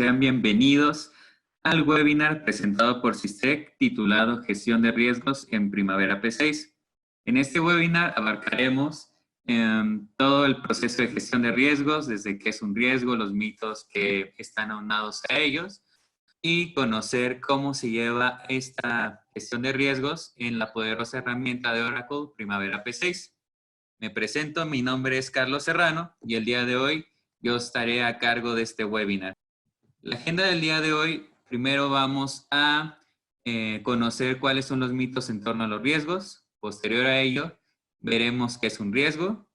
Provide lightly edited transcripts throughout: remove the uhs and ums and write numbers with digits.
sean bienvenidos al webinar presentado por SISTEC titulado Gestión de Riesgos en Primavera P6. En este webinar abarcaremos todo el proceso de gestión de riesgos, desde qué es un riesgo, los mitos que están aunados a ellos y conocer cómo se lleva esta gestión de riesgos en la poderosa herramienta de Oracle Primavera P6. Me presento, mi nombre es Carlos Serrano y el día de hoy yo estaré a cargo de este webinar. La agenda del día de hoy, primero vamos a conocer cuáles son los mitos en torno a los riesgos. Posterior a ello, veremos qué es un riesgo.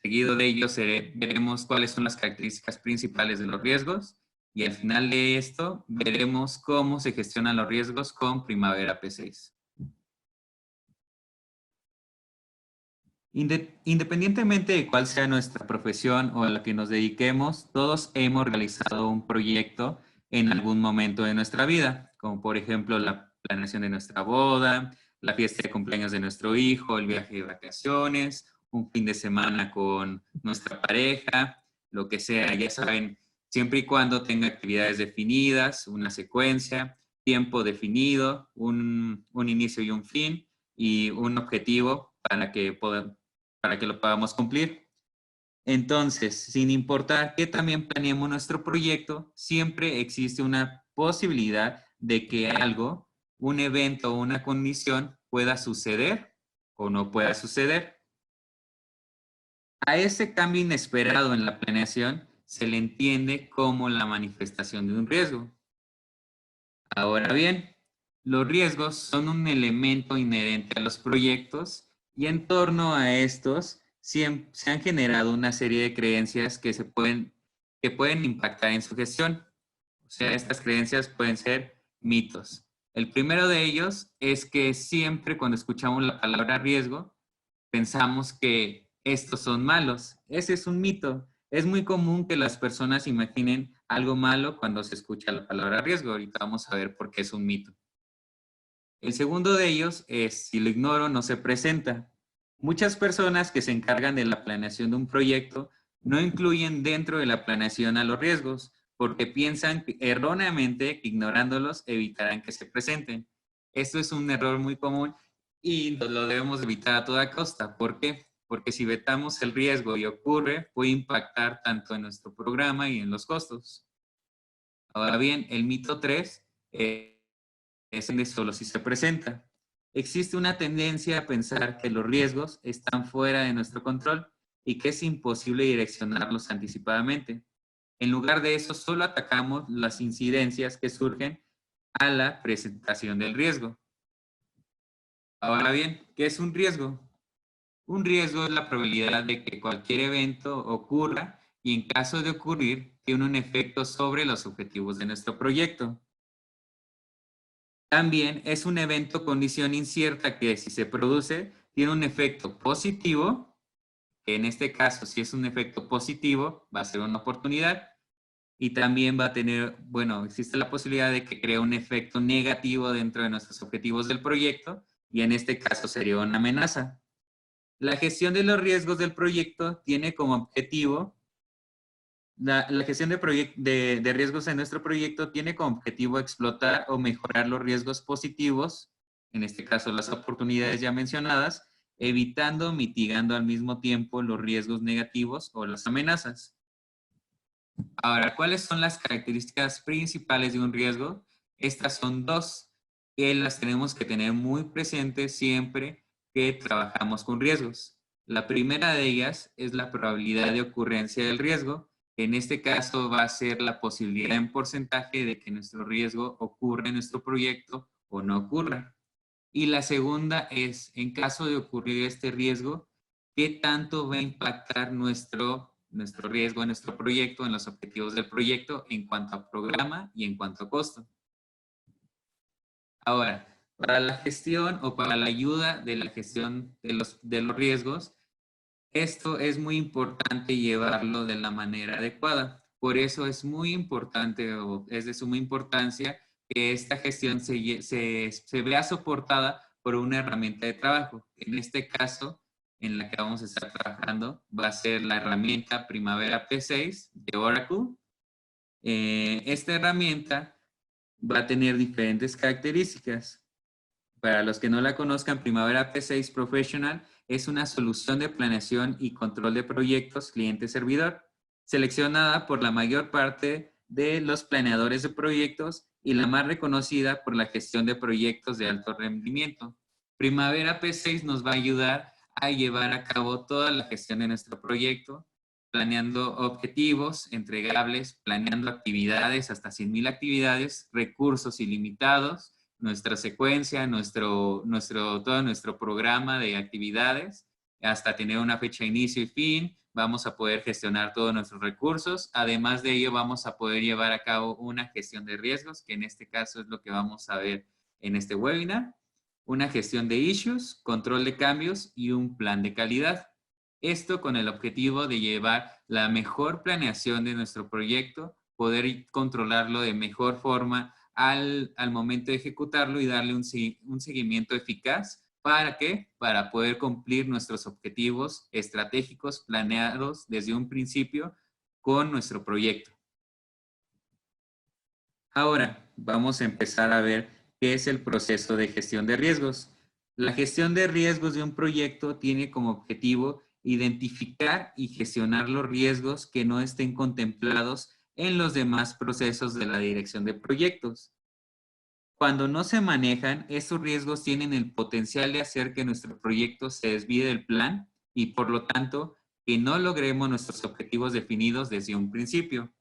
Seguido de ello, veremos cuáles son las características principales de los riesgos. Y al final de esto, veremos cómo se gestionan los riesgos con Primavera P6. Independientemente de cuál sea nuestra profesión o a la que nos dediquemos, todos hemos realizado un proyecto en algún momento de nuestra vida, como por ejemplo la planeación de nuestra boda, la fiesta de cumpleaños de nuestro hijo, el viaje de vacaciones, un fin de semana con nuestra pareja, lo que sea, ya saben, siempre y cuando tenga actividades definidas, una secuencia, tiempo definido, un inicio y un fin, y un objetivo para que lo podamos cumplir. Entonces, sin importar que también planeemos nuestro proyecto, siempre existe una posibilidad de que algo, un evento o una condición pueda suceder o no pueda suceder. A ese cambio inesperado en la planeación se le entiende como la manifestación de un riesgo. Ahora bien, los riesgos son un elemento inherente a los proyectos y en torno a estos se han generado una serie de creencias que pueden impactar en su gestión. O sea, estas creencias pueden ser mitos. El primero de ellos es que siempre cuando escuchamos la palabra riesgo, pensamos que estos son malos. Ese es un mito. Es muy común que las personas imaginen algo malo cuando se escucha la palabra riesgo. Ahorita vamos a ver por qué es un mito. El segundo de ellos es, si lo ignoro, no se presenta. Muchas personas que se encargan de la planeación de un proyecto no incluyen dentro de la planeación a los riesgos porque piensan erróneamente que ignorándolos evitarán que se presenten. Esto es un error muy común y lo debemos evitar a toda costa. ¿Por qué? Porque si vetamos el riesgo y ocurre, puede impactar tanto en nuestro programa y en los costos. Ahora bien, el mito 3 es en solo si se presenta. Existe una tendencia a pensar que los riesgos están fuera de nuestro control y que es imposible direccionarlos anticipadamente. En lugar de eso, solo atacamos las incidencias que surgen a la presentación del riesgo. Ahora bien, ¿qué es un riesgo? Un riesgo es la probabilidad de que cualquier evento ocurra y en caso de ocurrir, tiene un efecto sobre los objetivos de nuestro proyecto. También es un evento condición incierta que si se produce, tiene un efecto positivo, que en este caso, si es un efecto positivo, va a ser una oportunidad, y también va a tener, bueno, existe la posibilidad de que cree un efecto negativo dentro de nuestros objetivos del proyecto, y en este caso sería una amenaza. La gestión de los riesgos del proyecto tiene como objetivo la gestión de riesgos en nuestro proyecto tiene como objetivo explotar o mejorar los riesgos positivos, en este caso las oportunidades ya mencionadas, evitando, mitigando al mismo tiempo los riesgos negativos o las amenazas. Ahora, ¿cuáles son las características principales de un riesgo? Estas son dos que las tenemos que tener muy presentes siempre que trabajamos con riesgos. La primera de ellas es la probabilidad de ocurrencia del riesgo. En este caso va a ser la posibilidad en porcentaje de que nuestro riesgo ocurra en nuestro proyecto o no ocurra. Y la segunda es, en caso de ocurrir este riesgo, ¿qué tanto va a impactar nuestro riesgo en nuestro proyecto, en los objetivos del proyecto, en cuanto a programa y en cuanto a costo? Ahora, para la gestión o para la ayuda de la gestión de los riesgos, esto es muy importante llevarlo de la manera adecuada. Por eso es muy importante o es de suma importancia que esta gestión se vea soportada por una herramienta de trabajo. En este caso, en la que vamos a estar trabajando, va a ser la herramienta Primavera P6 de Oracle. Esta herramienta va a tener diferentes características. Para los que no la conozcan, Primavera P6 Professional es una solución de planeación y control de proyectos cliente-servidor, seleccionada por la mayor parte de los planeadores de proyectos y la más reconocida por la gestión de proyectos de alto rendimiento. Primavera P6 nos va a ayudar a llevar a cabo toda la gestión de nuestro proyecto, planeando objetivos entregables, planeando actividades, hasta 100,000 actividades, recursos ilimitados, nuestra secuencia, todo nuestro programa de actividades, hasta tener una fecha de inicio y fin. Vamos a poder gestionar todos nuestros recursos. Además de ello, vamos a poder llevar a cabo una gestión de riesgos, que en este caso es lo que vamos a ver en este webinar. Una gestión de issues, control de cambios y un plan de calidad. Esto con el objetivo de llevar la mejor planeación de nuestro proyecto, poder controlarlo de mejor forma al momento de ejecutarlo y darle un seguimiento eficaz. ¿Para qué? Para poder cumplir nuestros objetivos estratégicos planeados desde un principio con nuestro proyecto. Ahora vamos a empezar a ver qué es el proceso de gestión de riesgos. La gestión de riesgos de un proyecto tiene como objetivo identificar y gestionar los riesgos que no estén contemplados en los demás procesos de la dirección de proyectos. Cuando no se manejan, esos riesgos tienen el potencial de hacer que nuestro proyecto se desvíe del plan y, por lo tanto, que no logremos nuestros objetivos definidos desde un principio.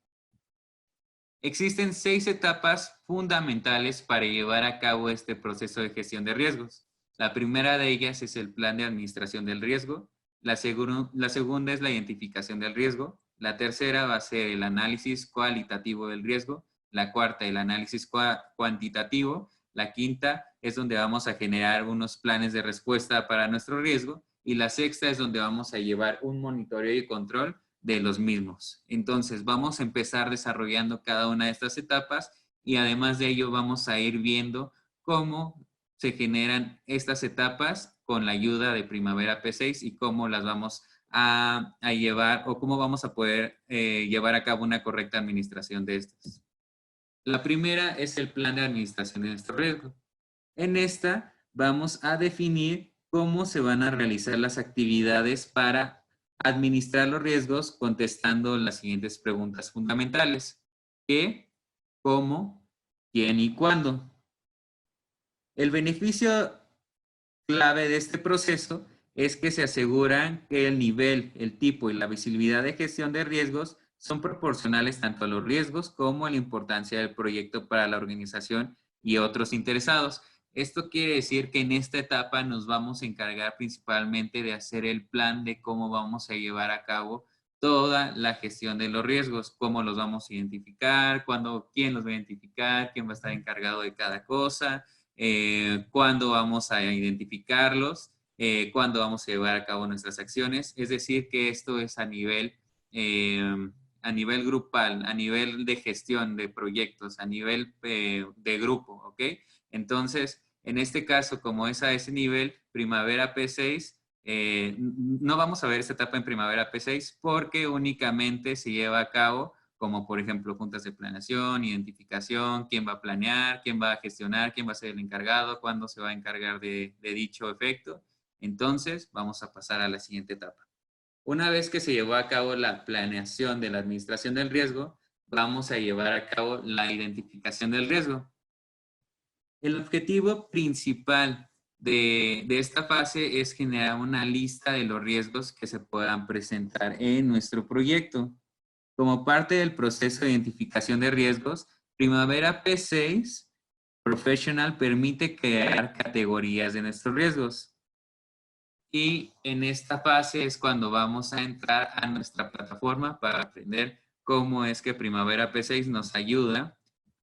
Existen 6 etapas fundamentales para llevar a cabo este proceso de gestión de riesgos. La primera de ellas es el plan de administración del riesgo. La segunda es la identificación del riesgo. La tercera va a ser el análisis cualitativo del riesgo. La cuarta, el análisis cuantitativo. La quinta es donde vamos a generar unos planes de respuesta para nuestro riesgo. Y la sexta es donde vamos a llevar un monitoreo y control de los mismos. Entonces, vamos a empezar desarrollando cada una de estas etapas y además de ello vamos a ir viendo cómo se generan estas etapas con la ayuda de Primavera P6 y cómo las vamos a llevar o cómo vamos a poder llevar a cabo una correcta administración de estas. La primera es el plan de administración de nuestro riesgo. En esta vamos a definir cómo se van a realizar las actividades para administrar los riesgos contestando las siguientes preguntas fundamentales. ¿Qué? ¿Cómo? ¿Quién y cuándo? El beneficio clave de este proceso es que se aseguran que el nivel, el tipo y la visibilidad de gestión de riesgos son proporcionales tanto a los riesgos como a la importancia del proyecto para la organización y otros interesados. Esto quiere decir que en esta etapa nos vamos a encargar principalmente de hacer el plan de cómo vamos a llevar a cabo toda la gestión de los riesgos, cómo los vamos a identificar, quién los va a identificar, quién va a estar encargado de cada cosa, cuándo vamos a identificarlos, cuándo vamos a llevar a cabo nuestras acciones. Es decir, que esto es a nivel grupal, a nivel de gestión de proyectos, a nivel de grupo, ¿ok? Entonces, en este caso, como es a ese nivel, Primavera P6, no vamos a ver esta etapa en Primavera P6 porque únicamente se lleva a cabo como por ejemplo juntas de planeación, identificación, quién va a planear, quién va a gestionar, quién va a ser el encargado, cuándo se va a encargar de dicho efecto. Entonces, vamos a pasar a la siguiente etapa. Una vez que se llevó a cabo la planeación de la administración del riesgo, vamos a llevar a cabo la identificación del riesgo. El objetivo principal de esta fase es generar una lista de los riesgos que se puedan presentar en nuestro proyecto. Como parte del proceso de identificación de riesgos, Primavera P6 Professional permite crear categorías de nuestros riesgos. Y en esta fase es cuando vamos a entrar a nuestra plataforma para aprender cómo es que Primavera P6 nos ayuda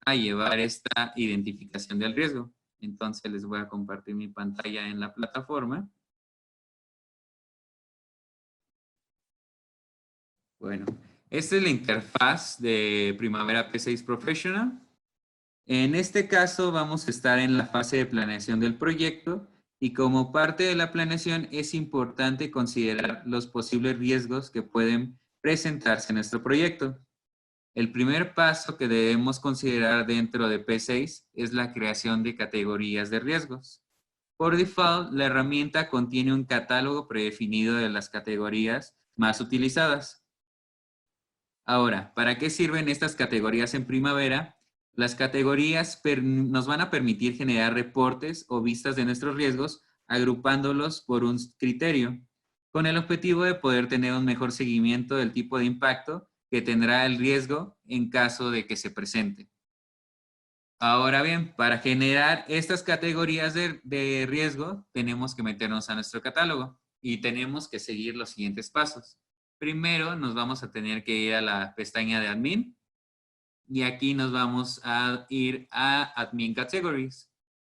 a llevar esta identificación del riesgo. Entonces les voy a compartir mi pantalla en la plataforma. Bueno, esta es la interfaz de Primavera P6 Professional. En este caso vamos a estar en la fase de planeación del proyecto y como parte de la planeación es importante considerar los posibles riesgos que pueden presentarse en nuestro proyecto. El primer paso que debemos considerar dentro de P6 es la creación de categorías de riesgos. Por default, la herramienta contiene un catálogo predefinido de las categorías más utilizadas. Ahora, ¿para qué sirven estas categorías en Primavera? Las categorías nos van a permitir generar reportes o vistas de nuestros riesgos agrupándolos por un criterio, con el objetivo de poder tener un mejor seguimiento del tipo de impacto que tendrá el riesgo en caso de que se presente. Ahora bien, para generar estas categorías de riesgo, tenemos que meternos a nuestro catálogo y tenemos que seguir los siguientes pasos. Primero, nos vamos a tener que ir a la pestaña de Admin y aquí nos vamos a ir a Admin Categories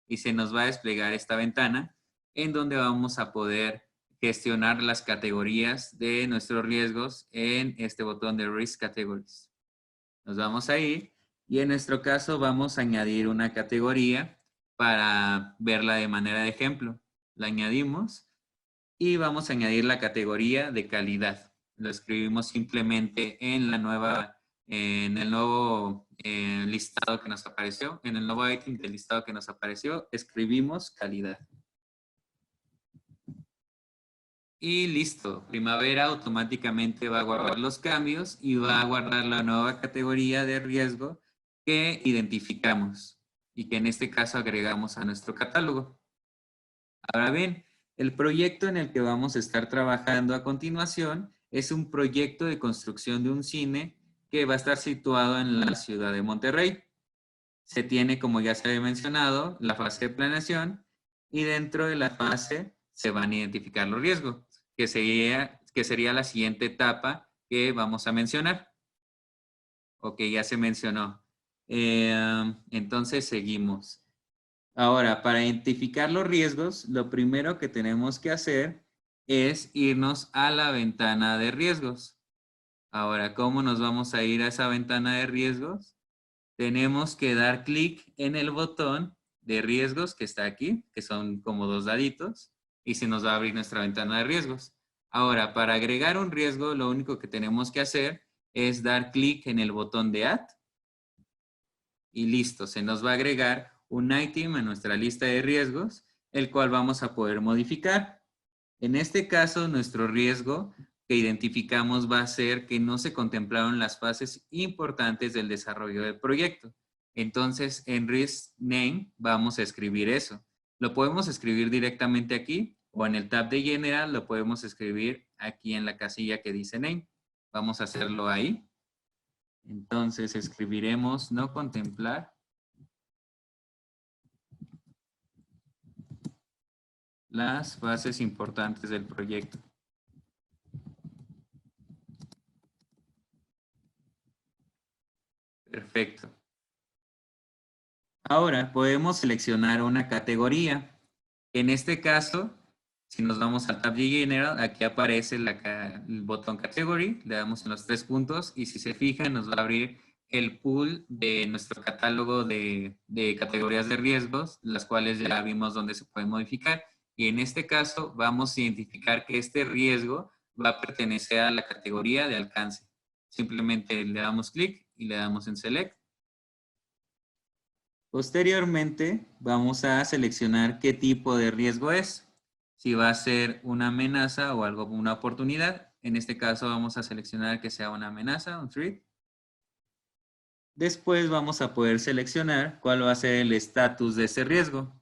y se nos va a desplegar esta ventana en donde vamos a poder gestionar las categorías de nuestros riesgos en este botón de Risk Categories. Nos vamos a ir y en nuestro caso vamos a añadir una categoría para verla de manera de ejemplo. La añadimos y vamos a añadir la categoría de calidad. Lo escribimos simplemente en el nuevo listado que nos apareció, en el nuevo ítem del listado que nos apareció, escribimos calidad. Y listo, Primavera automáticamente va a guardar los cambios y va a guardar la nueva categoría de riesgo que identificamos y que en este caso agregamos a nuestro catálogo. Ahora bien, el proyecto en el que vamos a estar trabajando a continuación es un proyecto de construcción de un cine que va a estar situado en la ciudad de Monterrey. Se tiene, como ya se había mencionado, la fase de planeación y dentro de la fase se van a identificar los riesgos, que sería la siguiente etapa que vamos a mencionar. Ok, ya se mencionó. Entonces seguimos. Ahora, para identificar los riesgos, lo primero que tenemos que hacer es irnos a la ventana de riesgos. Ahora, ¿cómo nos vamos a ir a esa ventana de riesgos? Tenemos que dar clic en el botón de riesgos que está aquí, que son como dos daditos, y se nos va a abrir nuestra ventana de riesgos. Ahora, para agregar un riesgo, lo único que tenemos que hacer es dar clic en el botón de Add y listo, se nos va a agregar un item a nuestra lista de riesgos, el cual vamos a poder modificar. En este caso, nuestro riesgo que identificamos va a ser que no se contemplaron las fases importantes del desarrollo del proyecto. Entonces, en Risk Name vamos a escribir eso. Lo podemos escribir directamente aquí o en el tab de General lo podemos escribir aquí en la casilla que dice Name. Vamos a hacerlo ahí. Entonces, escribiremos no contemplar las fases importantes del proyecto. Perfecto. Ahora podemos seleccionar una categoría. En este caso, si nos vamos al tab de General, aquí aparece el botón Category, le damos en los 3 puntos y si se fijan nos va a abrir el pool de nuestro catálogo de categorías de riesgos, las cuales ya vimos dónde se pueden modificar. Y en este caso vamos a identificar que este riesgo va a pertenecer a la categoría de alcance. Simplemente le damos clic y le damos en Select. Posteriormente, vamos a seleccionar qué tipo de riesgo es. Si va a ser una amenaza o algo, una oportunidad. En este caso vamos a seleccionar que sea una amenaza, un threat. Después vamos a poder seleccionar cuál va a ser el estatus de ese riesgo.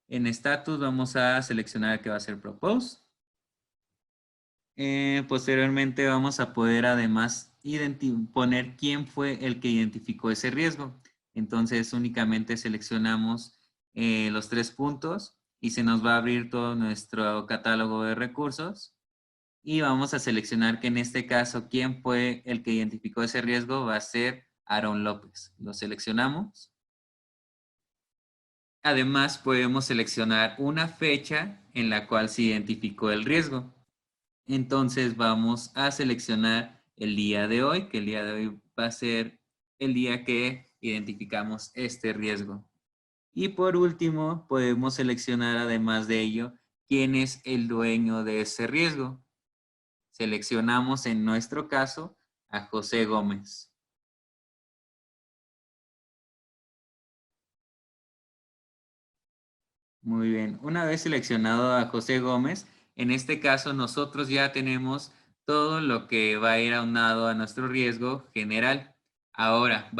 En estatus vamos a seleccionar que va a ser propose. Posteriormente vamos a poder además poner quién fue el que identificó ese riesgo. Entonces únicamente seleccionamos los 3 puntos y se nos va a abrir todo nuestro catálogo de recursos. Y vamos a seleccionar que en este caso quién fue el que identificó ese riesgo va a ser Aaron López. Lo seleccionamos. Además podemos seleccionar una fecha en la cual se identificó el riesgo. Entonces vamos a seleccionar el día de hoy, que el día de hoy va a ser el día que identificamos este riesgo. Y por último, podemos seleccionar además de ello, quién es el dueño de ese riesgo. Seleccionamos en nuestro caso a José Gómez. Muy bien. Una vez seleccionado a José Gómez, en este caso nosotros ya tenemos todo lo que va a ir aunado a nuestro riesgo general. Ahora,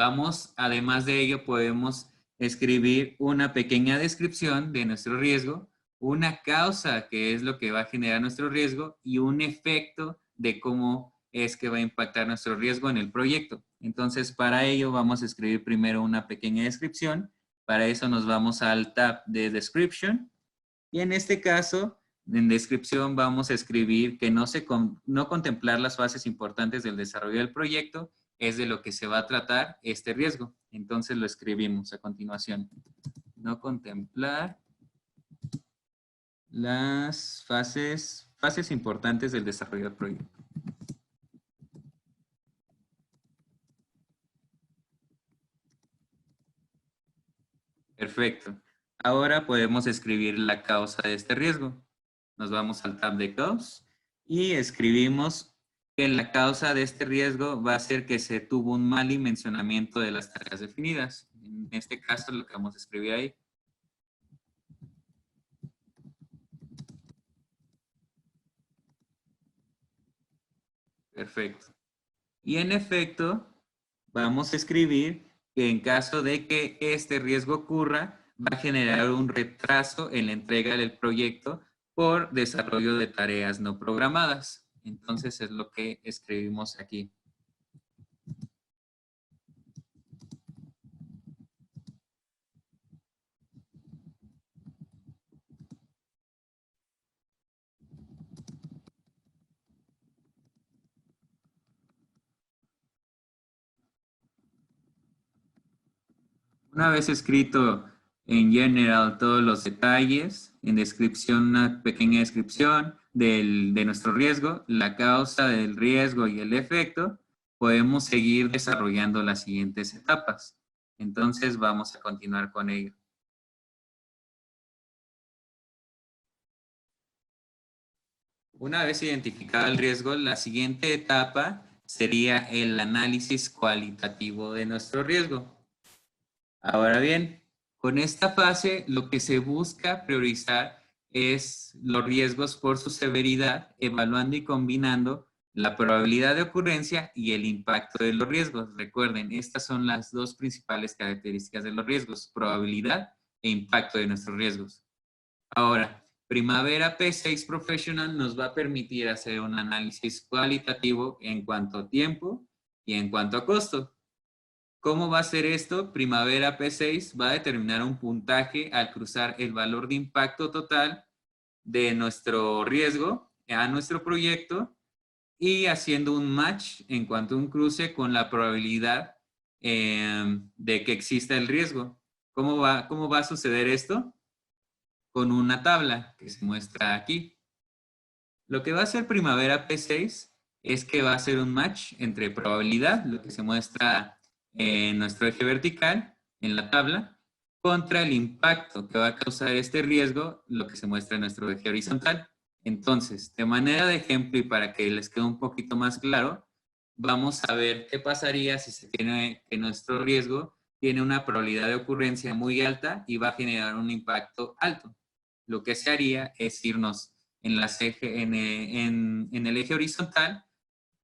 además de ello, podemos escribir una pequeña descripción de nuestro riesgo, una causa que es lo que va a generar nuestro riesgo y un efecto de cómo es que va a impactar nuestro riesgo en el proyecto. Entonces, para ello vamos a escribir primero una pequeña descripción. Para eso nos vamos al tab de Description y en este caso, en descripción vamos a escribir que no contemplar las fases importantes del desarrollo del proyecto es de lo que se va a tratar este riesgo. Entonces lo escribimos a continuación. No contemplar las fases importantes del desarrollo del proyecto. Perfecto. Ahora podemos escribir la causa de este riesgo. Nos vamos al tab de Cause y escribimos que la causa de este riesgo va a ser que se tuvo un mal dimensionamiento de las tareas definidas. En este caso, lo que vamos a escribir ahí. Perfecto. Y en efecto, vamos a escribir que en caso de que este riesgo ocurra, va a generar un retraso en la entrega del proyecto por desarrollo de tareas no programadas. Entonces es lo que escribimos aquí. Una vez escrito en general todos los detalles, en descripción una pequeña descripción de nuestro riesgo, la causa del riesgo y el efecto, podemos seguir desarrollando las siguientes etapas. Entonces vamos a continuar con ello. Una vez identificado el riesgo, la siguiente etapa sería el análisis cualitativo de nuestro riesgo. Ahora bien, con esta fase lo que se busca priorizar es los riesgos por su severidad, evaluando y combinando la probabilidad de ocurrencia y el impacto de los riesgos. Recuerden, estas son las dos principales características de los riesgos, probabilidad e impacto de nuestros riesgos. Ahora, Primavera P6 Professional nos va a permitir hacer un análisis cualitativo en cuanto a tiempo y en cuanto a costo. ¿Cómo va a ser esto? Primavera P6 va a determinar un puntaje al cruzar el valor de impacto total de nuestro riesgo a nuestro proyecto y haciendo un match en cuanto a un cruce con la probabilidad de que exista el riesgo. ¿Cómo va a suceder esto? Con una tabla que se muestra aquí. Lo que va a hacer Primavera P6 es que va a hacer un match entre probabilidad, lo que se muestra en nuestro eje vertical, en la tabla, contra el impacto que va a causar este riesgo, lo que se muestra en nuestro eje horizontal. Entonces, de manera de ejemplo y para que les quede un poquito más claro, vamos a ver qué pasaría si se tiene que nuestro riesgo tiene una probabilidad de ocurrencia muy alta y va a generar un impacto alto. Lo que se haría es irnos en el eje horizontal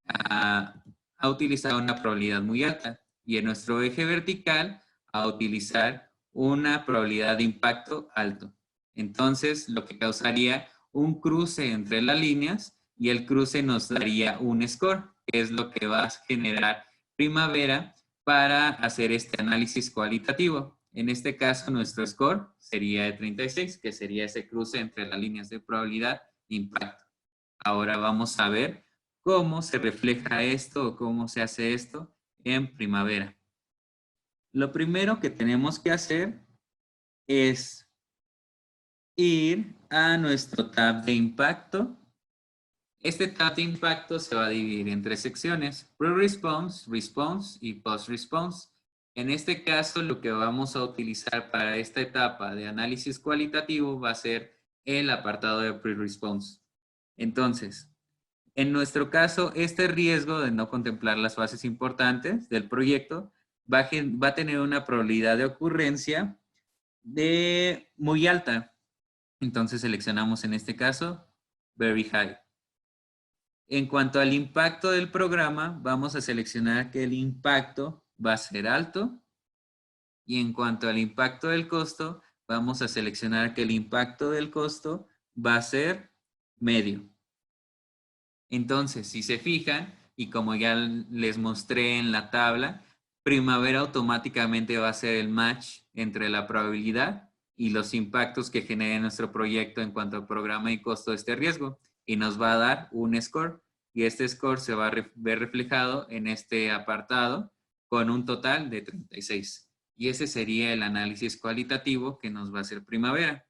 a utilizar una probabilidad muy alta y en nuestro eje vertical a utilizar una probabilidad de impacto alto. Entonces, lo que causaría un cruce entre las líneas y el cruce nos daría un score, que es lo que va a generar Primavera para hacer este análisis cualitativo. En este caso, nuestro score sería de 36, que sería ese cruce entre las líneas de probabilidad e impacto. Ahora vamos a ver cómo se refleja esto o cómo se hace esto en Primavera. Lo primero que tenemos que hacer es ir a nuestro tab de impacto. Este tab de impacto se va a dividir en tres secciones: Pre-Response, Response y Post-Response. En este caso, lo que vamos a utilizar para esta etapa de análisis cualitativo va a ser el apartado de Pre-Response. Entonces, En nuestro caso, este riesgo de no contemplar las fases importantes del proyecto va a tener una probabilidad de ocurrencia de muy alta. Entonces seleccionamos en este caso Very High. En cuanto al impacto del programa, vamos a seleccionar que el impacto va a ser alto. Y en cuanto al impacto del costo, vamos a seleccionar que el impacto del costo va a ser medio. Entonces, si se fijan, y como ya les mostré en la tabla, Primavera automáticamente va a ser el match entre la probabilidad y los impactos que genere nuestro proyecto en cuanto al programa y costo de este riesgo. Y nos va a dar un score. Y este score se va a ver reflejado en este apartado con un total de 36. Y ese sería el análisis cualitativo que nos va a hacer Primavera.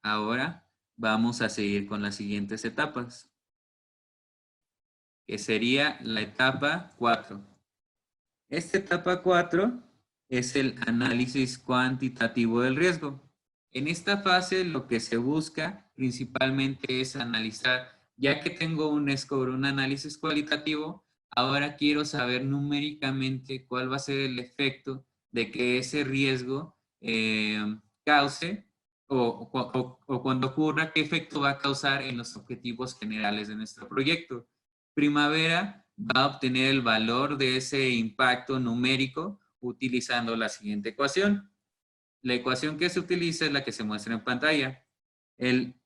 Ahora vamos a seguir con las siguientes etapas, que sería la etapa 4. Esta etapa 4 es el análisis cuantitativo del riesgo. En esta fase lo que se busca principalmente es analizar, ya que tengo un score, un análisis cualitativo, ahora quiero saber numéricamente cuál va a ser el efecto de que ese riesgo cause o cuando ocurra, qué efecto va a causar en los objetivos generales de nuestro proyecto. Primavera va a obtener el valor de ese impacto numérico utilizando la siguiente ecuación. La ecuación que se utiliza es la que se muestra en pantalla. El,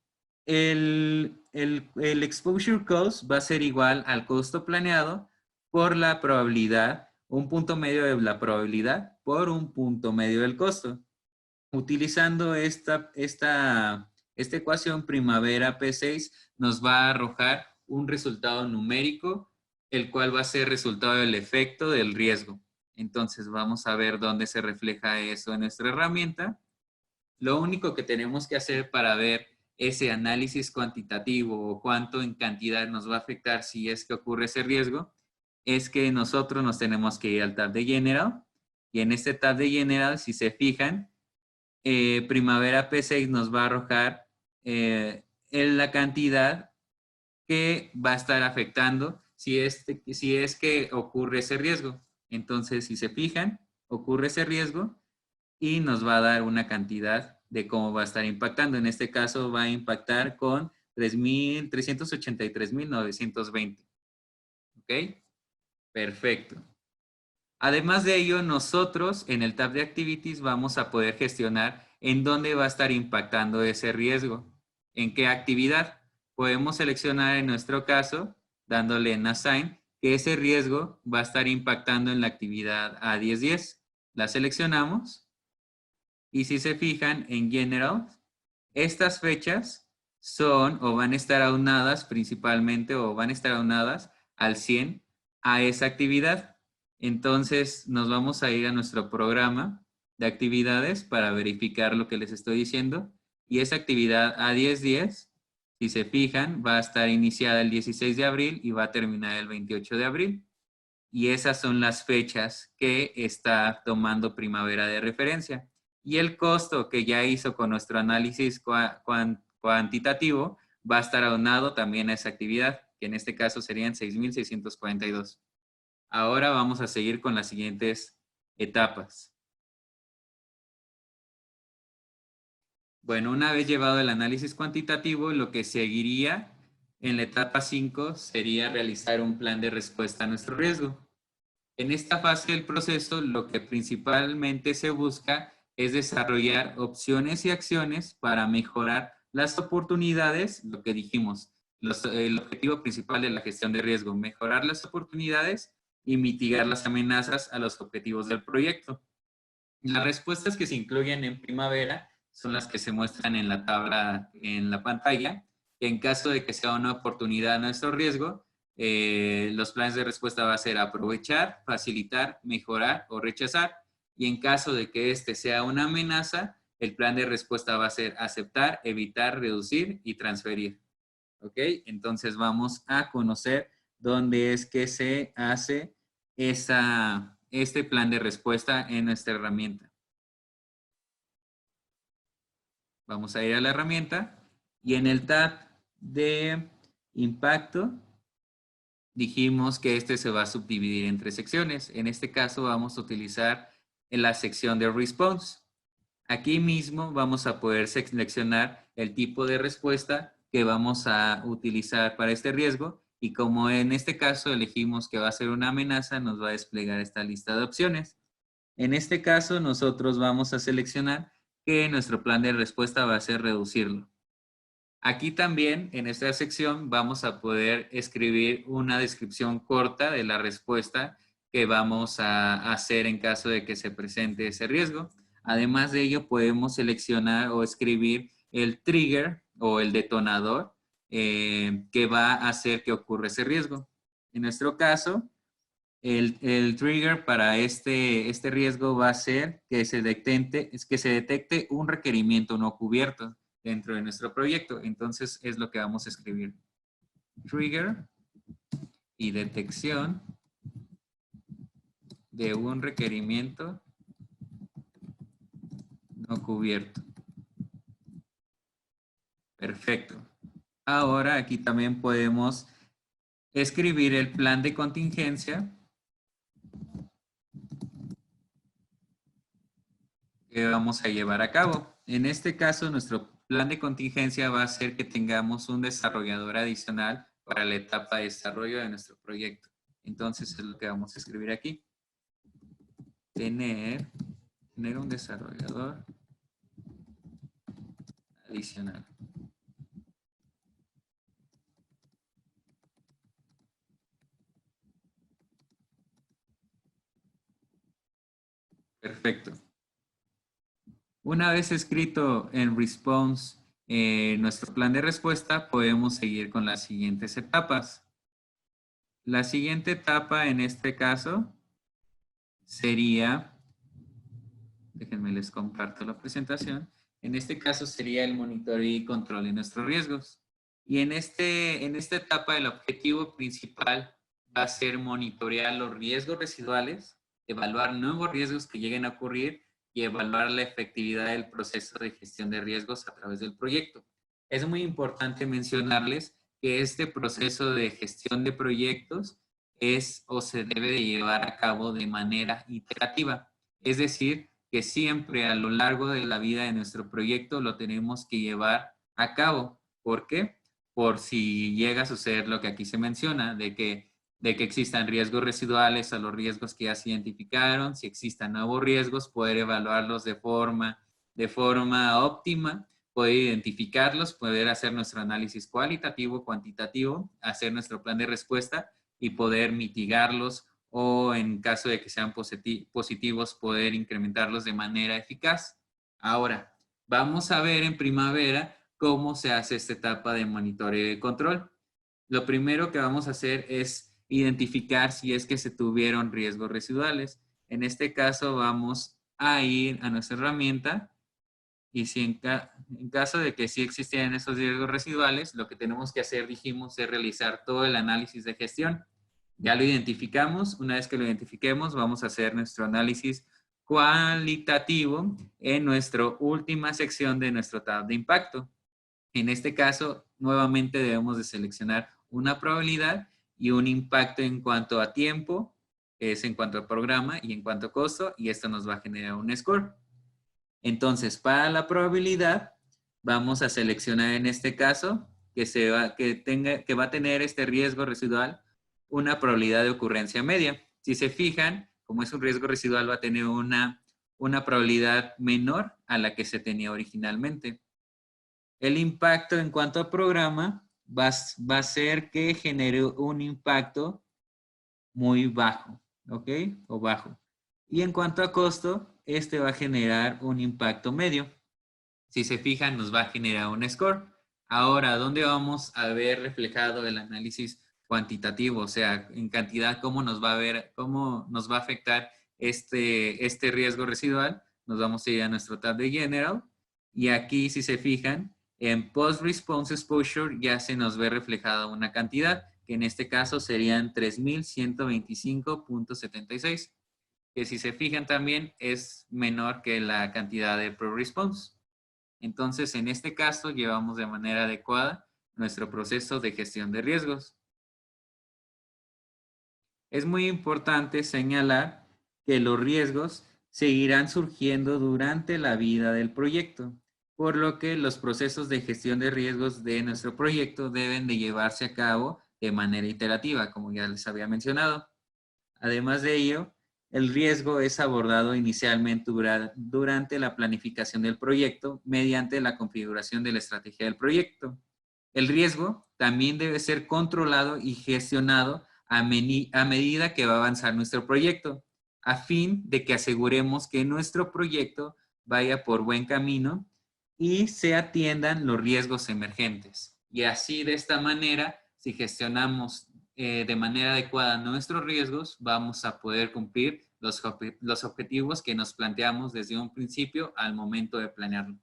el exposure cost va a ser igual al costo planeado por la probabilidad, un punto medio de la probabilidad por un punto medio del costo. Utilizando esta ecuación, Primavera P6 nos va a arrojar un resultado numérico, el cual va a ser resultado del efecto del riesgo. Entonces vamos a ver dónde se refleja eso en nuestra herramienta. Lo único que tenemos que hacer para ver ese análisis cuantitativo o cuánto en cantidad nos va a afectar si es que ocurre ese riesgo, es que nosotros nos tenemos que ir al tab de General. Y en este tab de General, si se fijan, Primavera P6 nos va a arrojar en la cantidad que va a estar afectando si es que ocurre ese riesgo. Entonces, si se fijan, ocurre ese riesgo y nos va a dar una cantidad de cómo va a estar impactando. En este caso va a impactar con 383.920. ¿Ok? Perfecto. Además de ello, nosotros en el tab de Activities vamos a poder gestionar en dónde va a estar impactando ese riesgo, en qué actividad. Podemos seleccionar en nuestro caso, dándole en Assign, que ese riesgo va a estar impactando en la actividad A1010. La seleccionamos y si se fijan en General, estas fechas son o van a estar aunadas principalmente o van a estar aunadas al 100 a esa actividad. Entonces nos vamos a ir a nuestro programa de actividades para verificar lo que les estoy diciendo. Y esa actividad A1010, si se fijan, va a estar iniciada el 16 de abril y va a terminar el 28 de abril. Y esas son las fechas que está tomando Primavera de referencia. Y el costo que ya hizo con nuestro análisis cuantitativo va a estar aunado también a esa actividad, que en este caso serían 6.642. Ahora vamos a seguir con las siguientes etapas. Bueno, una vez llevado el análisis cuantitativo, lo que seguiría en la etapa 5 sería realizar un plan de respuesta a nuestro riesgo. En esta fase del proceso, lo que principalmente se busca es desarrollar opciones y acciones para mejorar las oportunidades, lo que dijimos, el objetivo principal de la gestión de riesgo, mejorar las oportunidades y mitigar las amenazas a los objetivos del proyecto. Las respuestas que se incluyen en Primavera son las que se muestran en la tabla en la pantalla. En caso de que sea una oportunidad a nuestro riesgo, los planes de respuesta va a ser aprovechar, facilitar, mejorar o rechazar. Y en caso de que este sea una amenaza, el plan de respuesta va a ser aceptar, evitar, reducir y transferir. ¿Ok? Entonces vamos a conocer dónde es que se hace este plan de respuesta en nuestra herramienta. Vamos a ir a la herramienta y en el tab de impacto dijimos que este se va a subdividir en 3 secciones. En este caso vamos a utilizar la sección de response. Aquí mismo vamos a poder seleccionar el tipo de respuesta que vamos a utilizar para este riesgo y como en este caso elegimos que va a ser una amenaza, nos va a desplegar esta lista de opciones. En este caso nosotros vamos a seleccionar que nuestro plan de respuesta va a ser reducirlo. Aquí también en esta sección vamos a poder escribir una descripción corta de la respuesta que vamos a hacer en caso de que se presente ese riesgo. Además de ello, podemos seleccionar o escribir el trigger o el detonador que va a hacer que ocurra ese riesgo. En nuestro caso, el trigger para este riesgo va a ser que se detecte un requerimiento no cubierto dentro de nuestro proyecto. Entonces es lo que vamos a escribir. Trigger y detección de un requerimiento no cubierto. Perfecto. Ahora aquí también podemos escribir el plan de contingencia que vamos a llevar a cabo. En este caso, nuestro plan de contingencia va a ser que tengamos un desarrollador adicional para la etapa de desarrollo de nuestro proyecto. Entonces, es lo que vamos a escribir aquí. Tener un desarrollador adicional. Perfecto. Una vez escrito en response nuestro plan de respuesta, podemos seguir con las siguientes etapas. La siguiente etapa en este caso sería, déjenme les comparto la presentación, en este caso sería el monitoreo y control de nuestros riesgos. Y en esta etapa el objetivo principal va a ser monitorear los riesgos residuales, evaluar nuevos riesgos que lleguen a ocurrir y evaluar la efectividad del proceso de gestión de riesgos a través del proyecto. Es muy importante mencionarles que este proceso de gestión de proyectos es o se debe de llevar a cabo de manera iterativa. Es decir, que siempre a lo largo de la vida de nuestro proyecto lo tenemos que llevar a cabo. ¿Por qué? Por si llega a suceder lo que aquí se menciona, de que existan riesgos residuales a los riesgos que ya se identificaron, si existan nuevos riesgos, poder evaluarlos de forma óptima, poder identificarlos, poder hacer nuestro análisis cualitativo, cuantitativo, hacer nuestro plan de respuesta y poder mitigarlos o en caso de que sean positivos, poder incrementarlos de manera eficaz. Ahora, vamos a ver en primavera cómo se hace esta etapa de monitoreo y control. Lo primero que vamos a hacer es identificar si es que se tuvieron riesgos residuales. En este caso vamos a ir a nuestra herramienta y si en caso de que sí existieran esos riesgos residuales, lo que tenemos que hacer, dijimos, es realizar todo el análisis de gestión. Ya lo identificamos. Una vez que lo identifiquemos, vamos a hacer nuestro análisis cualitativo en nuestra última sección de nuestro tab de impacto. En este caso, nuevamente debemos de seleccionar una probabilidad y un impacto en cuanto a tiempo, que es en cuanto a programa y en cuanto a costo, y esto nos va a generar un score. Entonces, para la probabilidad, vamos a seleccionar en este caso que va a tener este riesgo residual una probabilidad de ocurrencia media. Si se fijan, como es un riesgo residual, va a tener una probabilidad menor a la que se tenía originalmente. El impacto en cuanto a programa va a ser que genere un impacto muy bajo, ¿ok? O bajo. Y en cuanto a costo, este va a generar un impacto medio. Si se fijan, nos va a generar un score. Ahora, ¿dónde vamos a ver reflejado el análisis cuantitativo? O sea, en cantidad, ¿cómo nos va a afectar este riesgo residual? Nos vamos a ir a nuestro tab de General. Y aquí, si se fijan, en Post-Response Exposure ya se nos ve reflejada una cantidad, que en este caso serían 3.125.76, que si se fijan también es menor que la cantidad de Pro-Response. Entonces, en este caso, llevamos de manera adecuada nuestro proceso de gestión de riesgos. Es muy importante señalar que los riesgos seguirán surgiendo durante la vida del proyecto, por lo que los procesos de gestión de riesgos de nuestro proyecto deben de llevarse a cabo de manera iterativa, como ya les había mencionado. Además de ello, el riesgo es abordado inicialmente durante la planificación del proyecto mediante la configuración de la estrategia del proyecto. El riesgo también debe ser controlado y gestionado a medida que va a avanzar nuestro proyecto, a fin de que aseguremos que nuestro proyecto vaya por buen camino y se atiendan los riesgos emergentes. Y así, de esta manera, si gestionamos de manera adecuada nuestros riesgos, vamos a poder cumplir los objetivos que nos planteamos desde un principio al momento de planearlo.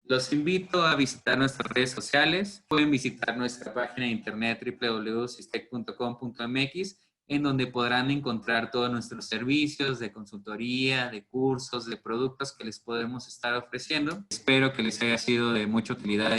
Los invito a visitar nuestras redes sociales. Pueden visitar nuestra página de internet www.sistec.com.mx, en donde podrán encontrar todos nuestros servicios de consultoría, de cursos, de productos que les podemos estar ofreciendo. Espero que les haya sido de mucha utilidad